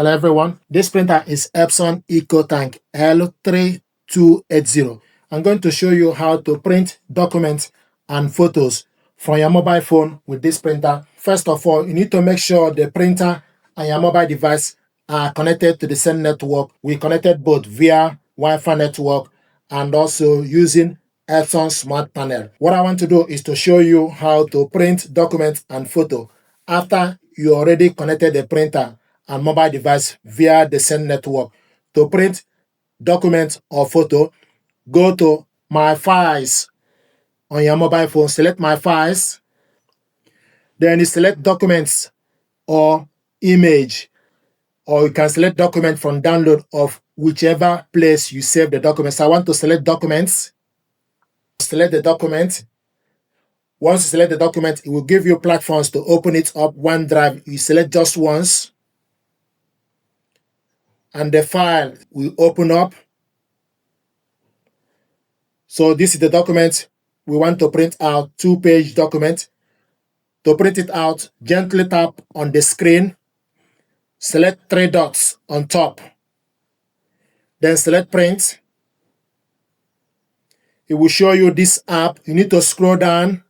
Hello everyone, this printer is Epson EcoTank L3280. I'm going to show you how to print documents and photos from your mobile phone with this printer. First of all, you need to make sure the printer and your mobile device are connected to the same network. We connected both via Wi-Fi network and also using Epson Smart Panel. What I want to do is to show you how to print documents and photo after you already connected the printer and mobile device via the same network. To print document or photo, go to My Files on your mobile phone, select My Files, then you select Documents or Image, or you can select Document from download of whichever place you save the documents. I want to select Documents. Select the document. Once you select the document, it will give you platforms to open it up. OneDrive, you select just once, and the file will open up. So this is the document we want to print out, 2-page document. To print it out, gently tap on the screen, select 3 dots on top, then select print. It will show you this app. You need to scroll down,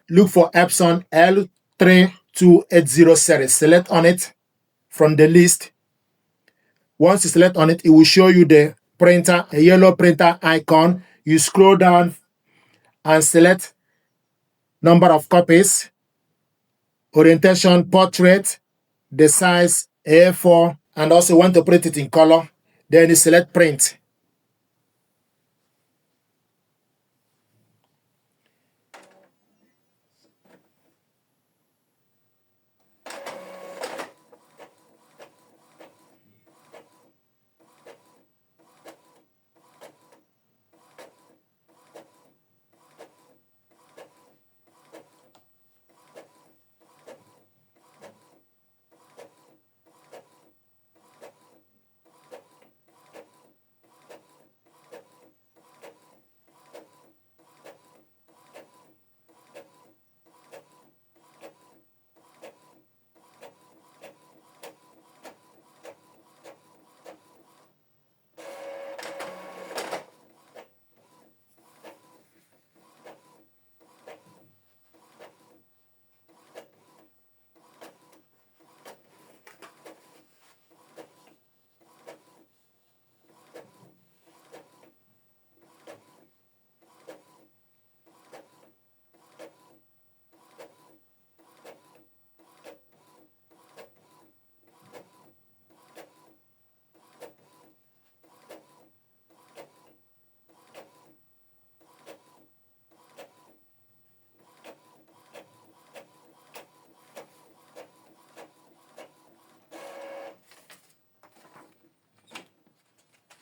look for Epson L3280 series. Select on it from the list. Once you select on it, it will show you the printer, a yellow printer icon. You scroll down and select number of copies, orientation, portrait, the size A4, and also want to print it in color. Then you select print.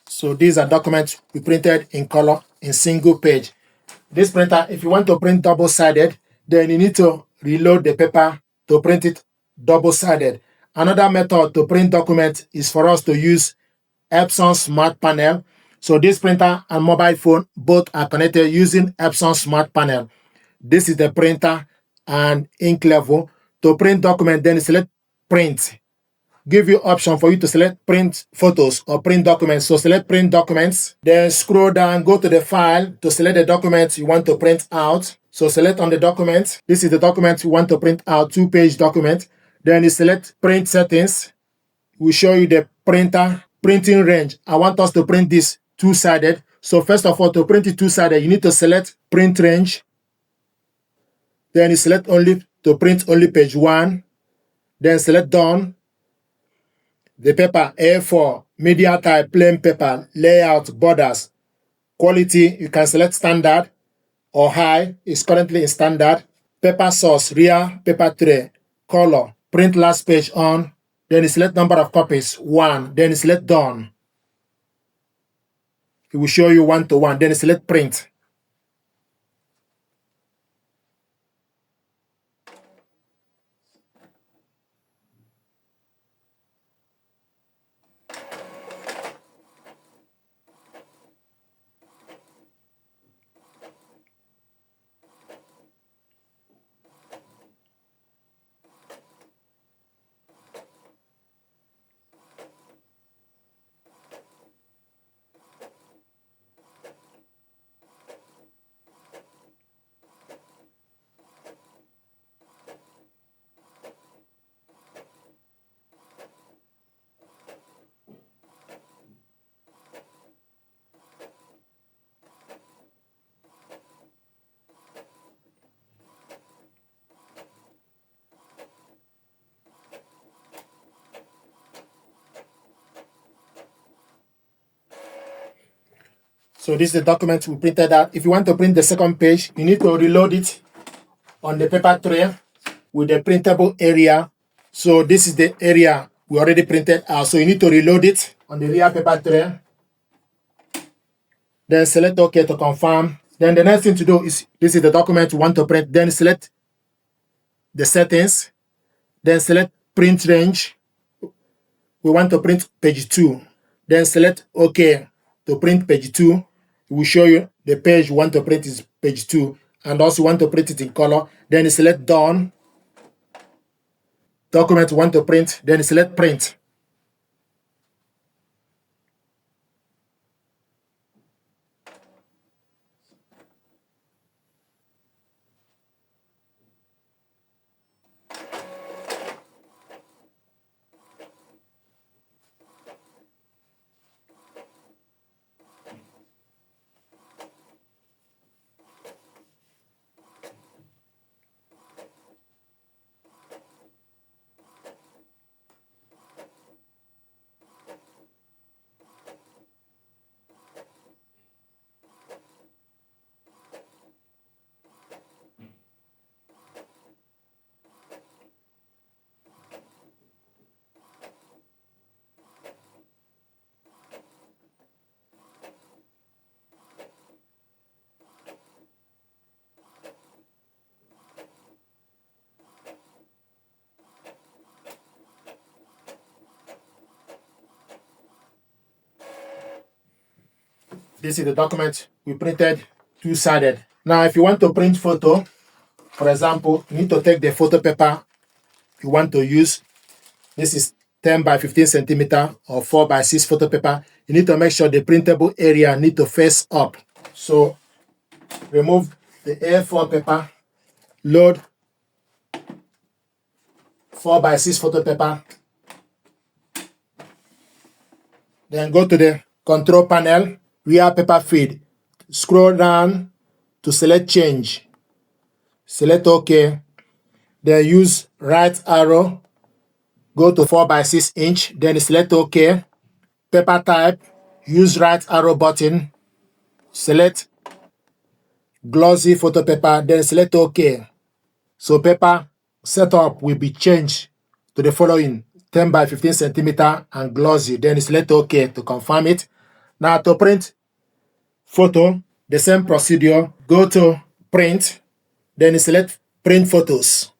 So these are documents we printed in color in single page. This printer, if you want to print double-sided, then you need to reload the paper to print it double-sided. Another method to print documents is for us to use Epson Smart Panel. So this printer and mobile phone both are connected using Epson Smart Panel. This is the printer and ink level. To print document, then select print. Give you option for you to select print photos or print documents. So select print documents, then scroll down, go to the file to select the document you want to print out. So select on the document. This is the document you want to print out, 2-page document. Then you select print settings. Will show you the printer printing range. I want us to print this 2-sided. So first of all, to print it 2-sided, you need to select print range. Then you select only to print only page 1. Then select done. The paper A4, media type, plain paper, layout, borders, quality, you can select standard or high, is currently in standard. Paper source, real paper tray, color, print last page on, then you select number of copies, 1, then you select done. It will show you 1 to 1, then you select print. So this is the document we printed out. If you want to print the second page, you need to reload it on the paper tray with the printable area. So this is the area we already printed out. So you need to reload it on the rear paper tray. Then select OK to confirm. Then the next thing to do is, this is the document you want to print. Then select the settings. Then select print range. We want to print page 2. Then select OK to print page 2. It will show you the page you want to print is page 2. And also want to print it in color. Then select done. Document you want to print. Then select print. This is the document we printed two-sided. Now, if you want to print photo, for example, you need to take the photo paper you want to use. This is 10 by 15 centimeter or 4 by 6 photo paper. You need to make sure the printable area need to face up. So remove the A4 paper, load 4 by 6 photo paper. Then go to the control panel, rear paper feed. Scroll down to select change. Select OK. Then use right arrow. Go to 4 by 6 inch. Then select OK. Paper type. Use right arrow button. Select glossy photo paper. Then select OK. So paper setup will be changed to the following: 10 by 15 centimeter and glossy. Then select OK to confirm it. Now to print photo, the same procedure. Go to print, then select print photos.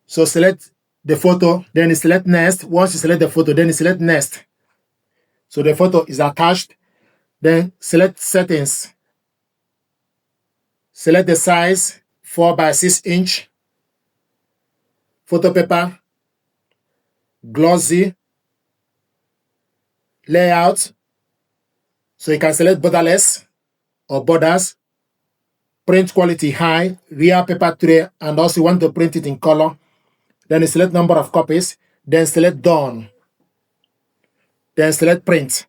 So select the photo, then select next. Once you select the photo, then select next. So the photo is attached. Then select settings. Select the size, 4 by 6 inch. Photo paper, glossy, layout. So you can select borderless or borders. Print quality high, rear paper tray, and also you want to print it in color. Then select number of copies. Then select done. Then select print.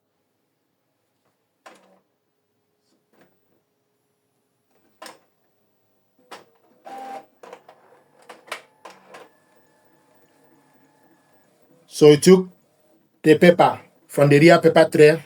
So you took the paper from the rear paper tray,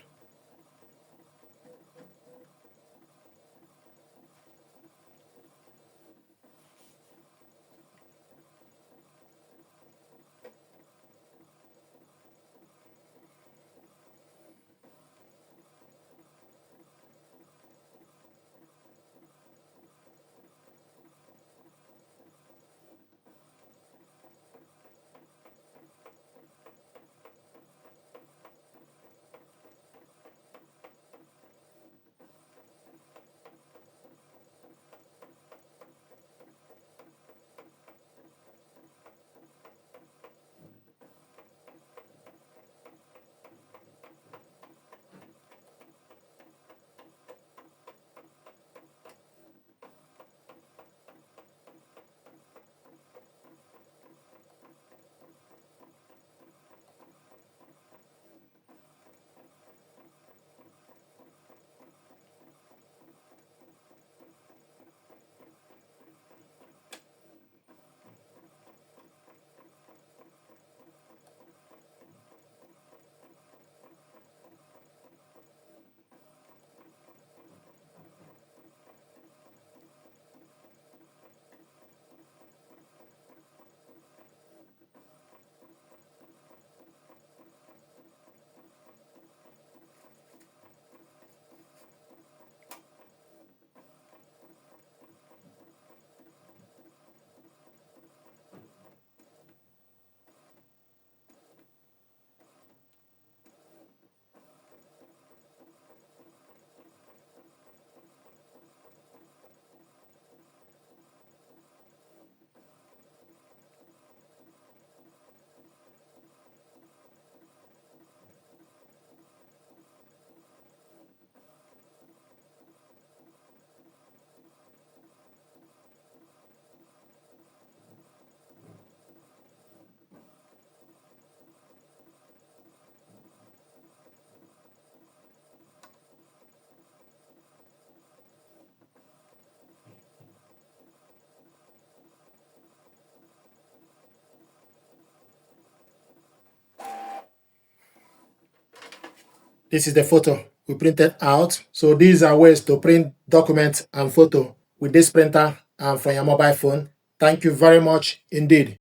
This is the photo we printed out. So these are ways to print documents and photo with this printer and from your mobile phone. Thank you very much indeed.